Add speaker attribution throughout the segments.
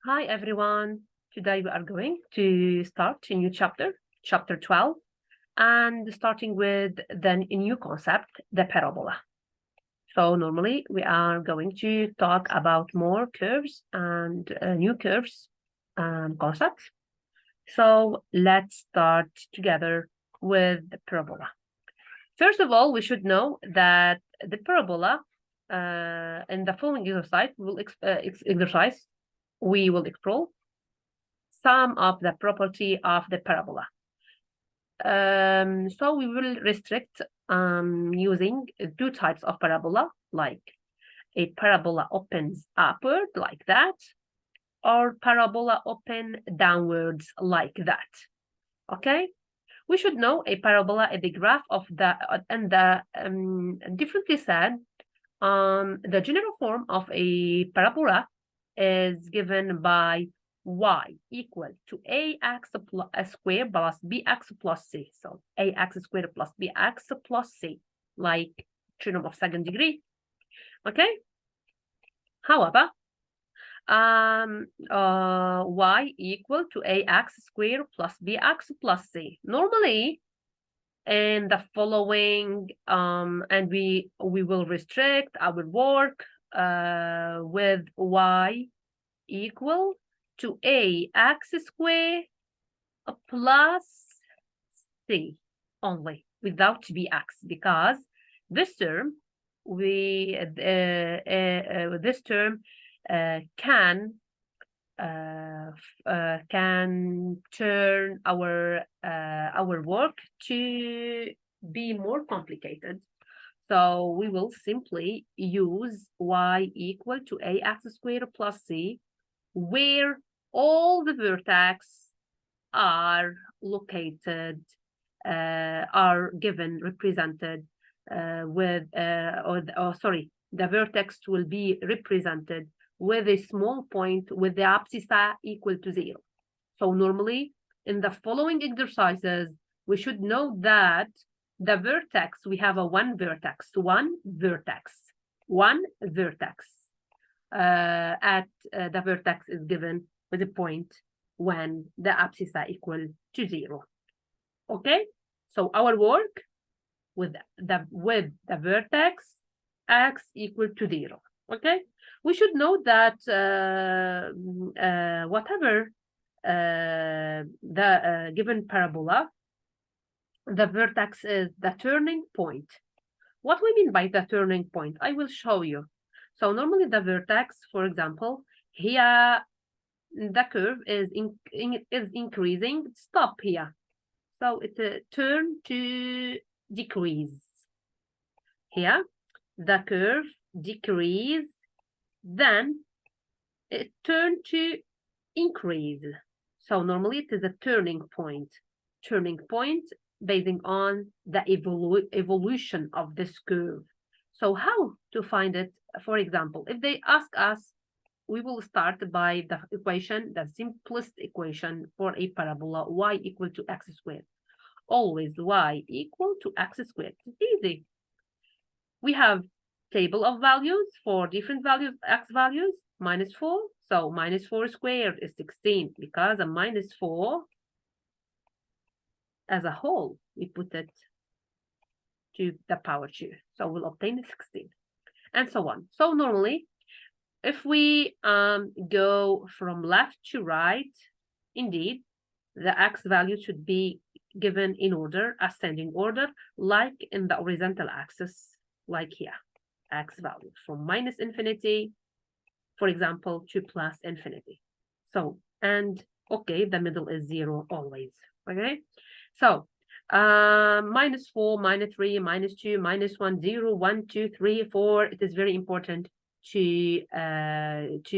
Speaker 1: Hi everyone. Today we are going to start a new chapter, chapter 12, and starting with the new concept, the parabola. So normally we are going to talk about more curves and new curves and concepts. So let's start together with the parabola. First of all, we should know that the parabola in the following exercise we will explore some of the property of the parabola. So we will restrict using two types of parabola, like a parabola opens upward like that, or parabola open downwards like that. Okay? We should know a parabola is the graph of the, and the, differently said, the general form of a parabola is given by y equal to ax squared plus bx plus c. So ax squared plus bx plus c, like trinomial of second degree. Okay. However, y equal to ax squared plus bx plus c. Normally, in the following, and we will restrict our work with y equal to ax squared plus c only, without bx, because this term this term can turn our work to be more complicated. So we will simply use y equal to ax squared plus c, where all the vertex are located, are given, represented with, the vertex will be represented with a small point with the abscissa equal to 0. So normally, in the following exercises, we should know that the vertex, we have a one vertex, at the vertex is given with a point when the abscissa equal to 0. Okay, so our work with the vertex x equal to 0. Okay, we should know that whatever the given parabola, the vertex is the turning point. What we mean by the turning point, I will show you. So normally the vertex, for example, here the curve is increasing, stop here. So it turn to decrease. Here, the curve decrease, then it turn to increase. So normally it is a turning point based on the evolution of this curve. So how to find it? For example, if they ask us, we will start by the equation, the simplest equation for a parabola, y equal to x squared. Always y equal to x squared. It's easy. We have table of values for different values, x values, -4. So -4 squared is 16, because a -4 as a whole, we put it to the power 2. So we'll obtain 16, and so on. So normally, if we go from left to right, indeed, the x value should be given in order, ascending order, like in the horizontal axis, like here, x value from -infinity, for example, to +infinity. So, and okay, the middle is 0 always. Okay, so -4, -3, -2, -1, 0, 1, 2, 3, 4. It is very important to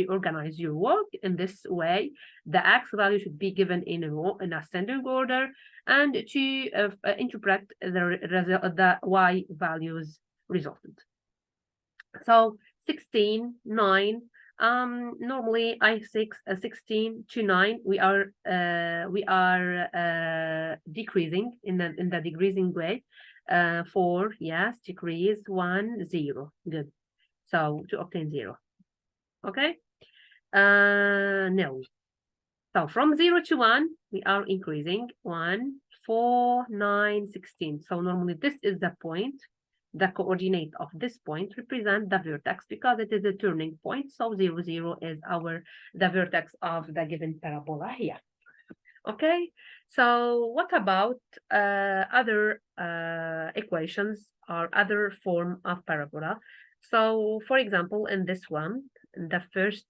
Speaker 1: organize your work in this way. The x value should be given in an ascending order, and to interpret the y values resultant. So 16, 9. Normally I6, 16 to 9. We are decreasing in the decreasing way. 4, yes, decrease, 1, 0. Good. So to obtain 0. Okay. No. So from 0 to 1, we are increasing 1, 4, 9, 16. So normally this is the point. The coordinate of this point represent the vertex because it is a turning point. So 0, 0 is the vertex of the given parabola here. Okay, so what about other equations or other form of parabola? So for example, in this one, the first,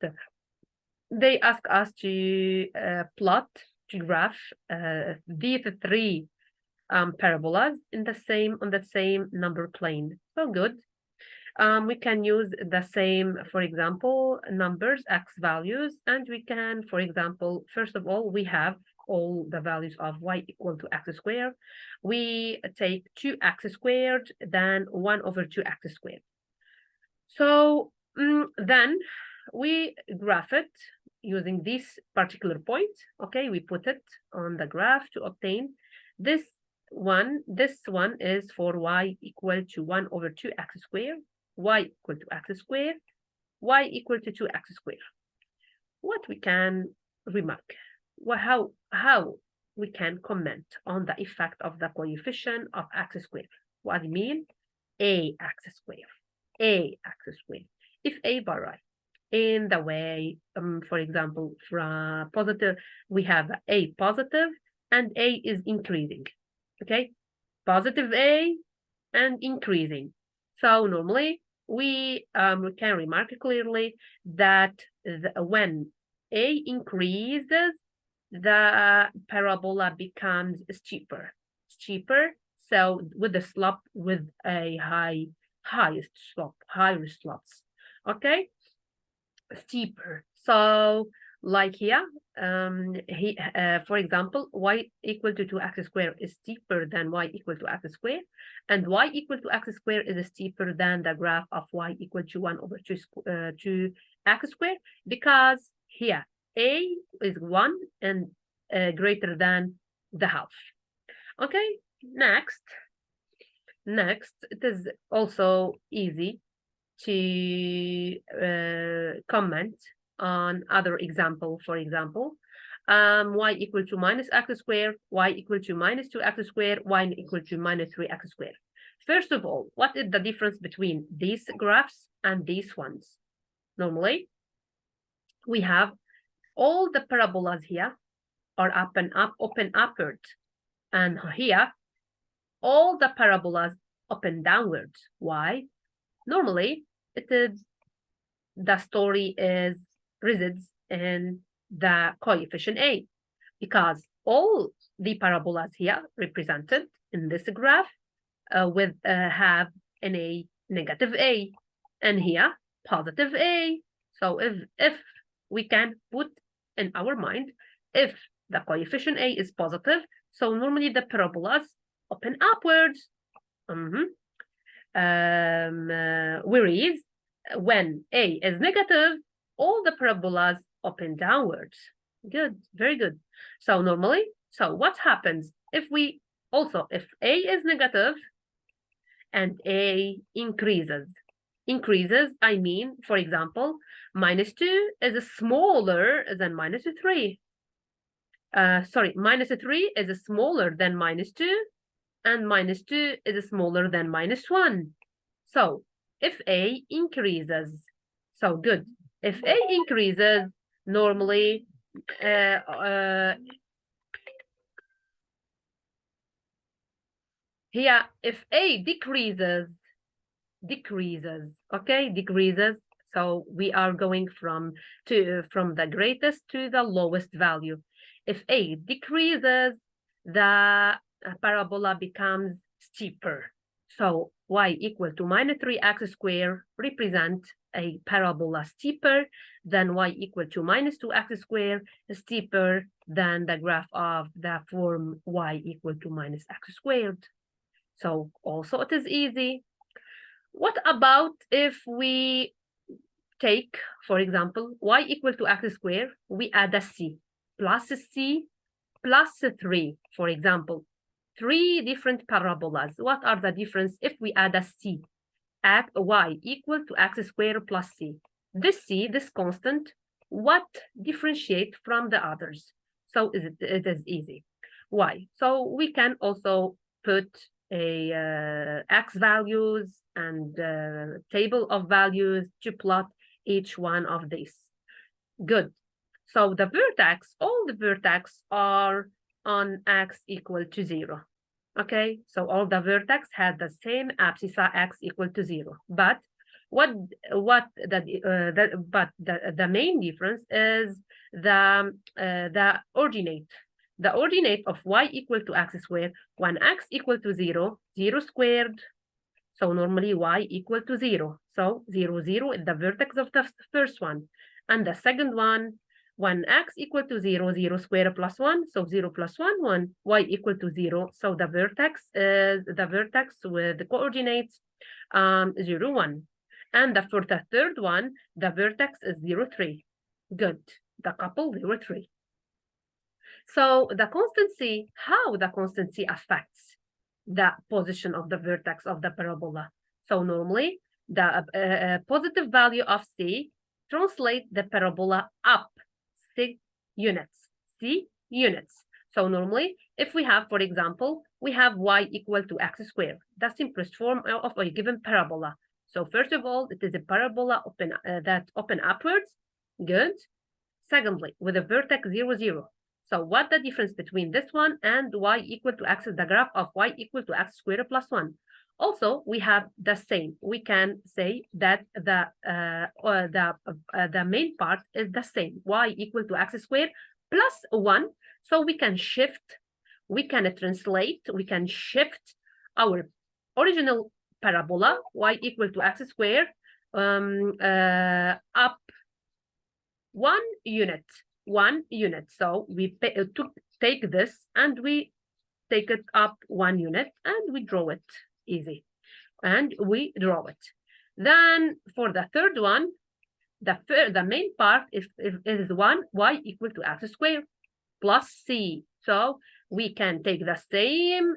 Speaker 1: they ask us to plot, to graph these three parabolas on the same number plane. So good. We can use the same, for example, numbers, x values, and we can, for example, first of all, we have all the values of y equal to x squared. We take 2x squared, then 1 over 2x squared. So then we graph it using this particular point. Okay, we put it on the graph to obtain this one. This one is for y equal to 1 over 2x squared, y equal to x squared, y equal to 2x squared. What we can remark, how we can comment on the effect of the coefficient of x squared. What I mean, ax squared, ax squared. If a vary in the way, for example, from positive, we have a positive and a is increasing. Okay, positive a and increasing. So normally we can remark clearly that when a increases, the parabola becomes steeper. So with the slope, with a highest slope, higher slopes. Okay, steeper. So like here, for example, y equal to 2x squared is steeper than y equal to x squared, and y equal to x squared is steeper than the graph of y equal to 1 over 2x squared, because here a is 1 and greater than the half. Okay, next, it is also easy to comment on other example. For example, y equal to minus x squared, y equal to minus 2x squared, y equal to minus 3x squared. First of all, what is the difference between these graphs and these ones? Normally, we have all the parabolas here are open upward, and here all the parabolas open downwards. Why? Normally, the story resides in the coefficient a, because all the parabolas here represented in this graph have a negative a, and here positive a. So if we can put in our mind, if the coefficient a is positive, so normally the parabolas open upwards. Whereas when a is negative, all the parabolas open downwards. Good, very good. So normally, so what happens if if a is negative and a increases? I mean, for example, minus 2 is smaller than minus 3. Minus 3 is smaller than minus 2, and minus 2 is smaller than minus 1. So if a increases, so good. If a increases, normally here, if a decreases, okay, decreases. So we are going from the greatest to the lowest value. If a decreases, the parabola becomes steeper. So y equal to minus 3x squared represent a parabola steeper than y equal to minus 2x squared, steeper than the graph of the form y equal to minus x squared. So also it is easy. What about if we take, for example, y equal to x squared, we add a c plus 3, for example, 3 different parabolas. What are the difference if we add a c? At y equal to x squared plus c. This c, this constant, what differentiate from the others. So it is easy. Why? So we can also put a x values and table of values to plot each one of these. Good. So the vertex, all the vertex are on x equal to 0. Okay, so all the vertex had the same abscissa x equal to 0. But the main difference is the ordinate. The ordinate of y equal to x squared, when x equal to 0, 0 squared. So normally y equal to 0. So 0, 0 is the vertex of the first one. And the second one, when x equal to 0, 0 squared plus 1, so 0 plus 1, 1, y equal to 0. So the vertex is the vertex with the coordinates 0, 1. And for the third one, the vertex is 0, 3. Good. The couple 0, 3. So the constancy, how the constancy affects the position of the vertex of the parabola. So normally, the positive value of C translate the parabola up C units. So normally, if we have, for example, we have y equal to x squared, the simplest form of a given parabola. So first of all, it is a parabola that open upwards. Good. Secondly, with a vertex 0, 0. So what the difference between this one and y equal to x is the graph of y equal to x squared plus 1. Also, we have the same. We can say that the main part is the same, y equal to x squared plus 1. So we can shift, we can translate, we can shift our original parabola, y equal to x squared, up 1 unit. So we take this and we take it up 1 unit and we draw it easy. And we draw it. Then for the third one, the main part is 1 y equal to x squared plus c. So we can take the same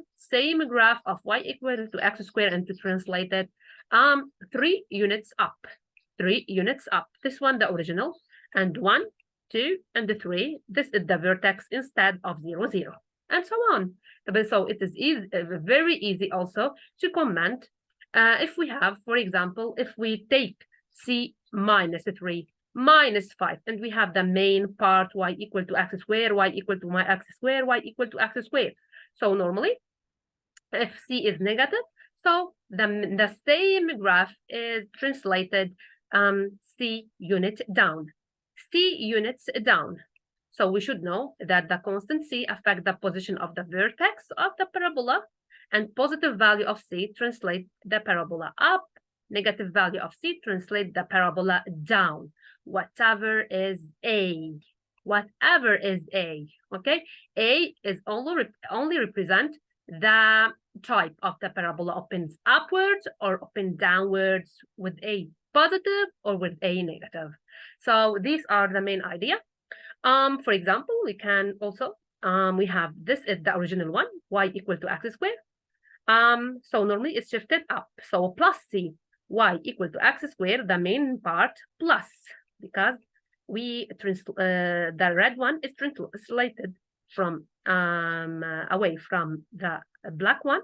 Speaker 1: graph of y equal to x squared and to translate it 3 units up. 3 units up. This one, the original, and 1, 2, and 3. This is the vertex instead of 0, 0, and so on. So it is easy, very easy also to comment. If we have, for example, if we take C minus 3, minus 5, and we have the main part y equal to x squared, y equal to my x squared, y equal to x squared. So normally, if C is negative, so the same graph is translated C unit down. C units down. So we should know that the constant C affects the position of the vertex of the parabola, and positive value of C translate the parabola up, negative value of C translate the parabola down, whatever is A. Whatever is A, okay? A is only represent the type of the parabola, opens upwards or open downwards, with A positive or with A negative. So these are the main idea. For example, we can also, we have this is the original one, y equal to x squared. So normally it's shifted up. So plus C, y equal to x squared, the main part plus, because we the red one is translated from away from the black one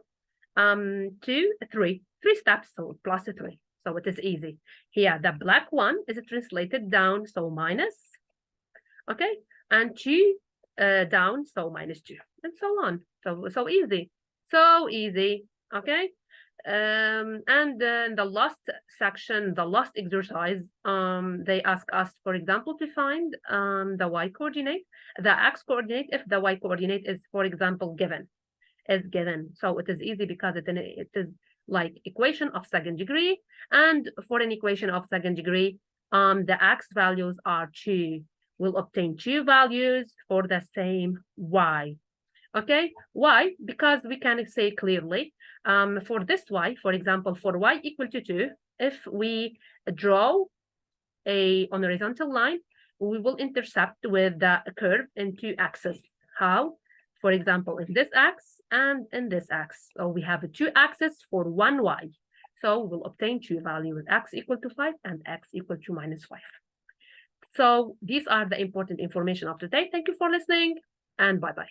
Speaker 1: 2, 3 steps, so plus 3. So it is easy. Here, the black one is translated down, so minus, okay, and 2 down, so minus 2, and so on. So easy, okay. And then the last section, the last exercise, they ask us, for example, to find the y coordinate, the x coordinate, if the y coordinate is, for example, given. So it is easy because it is like equation of second degree, and for an equation of second degree, the x values are 2. We'll obtain 2 values for the same y. Okay, why? Because we can say clearly, for this y, for example, for y equal to 2, if we draw on a horizontal line, we will intercept with the curve in 2 axes. How? For example, in this x and in this x. So we have 2 axes for 1 y. So we'll obtain 2 values, x equal to 5 and x equal to minus 5. So these are the important information of today. Thank you for listening, and bye-bye.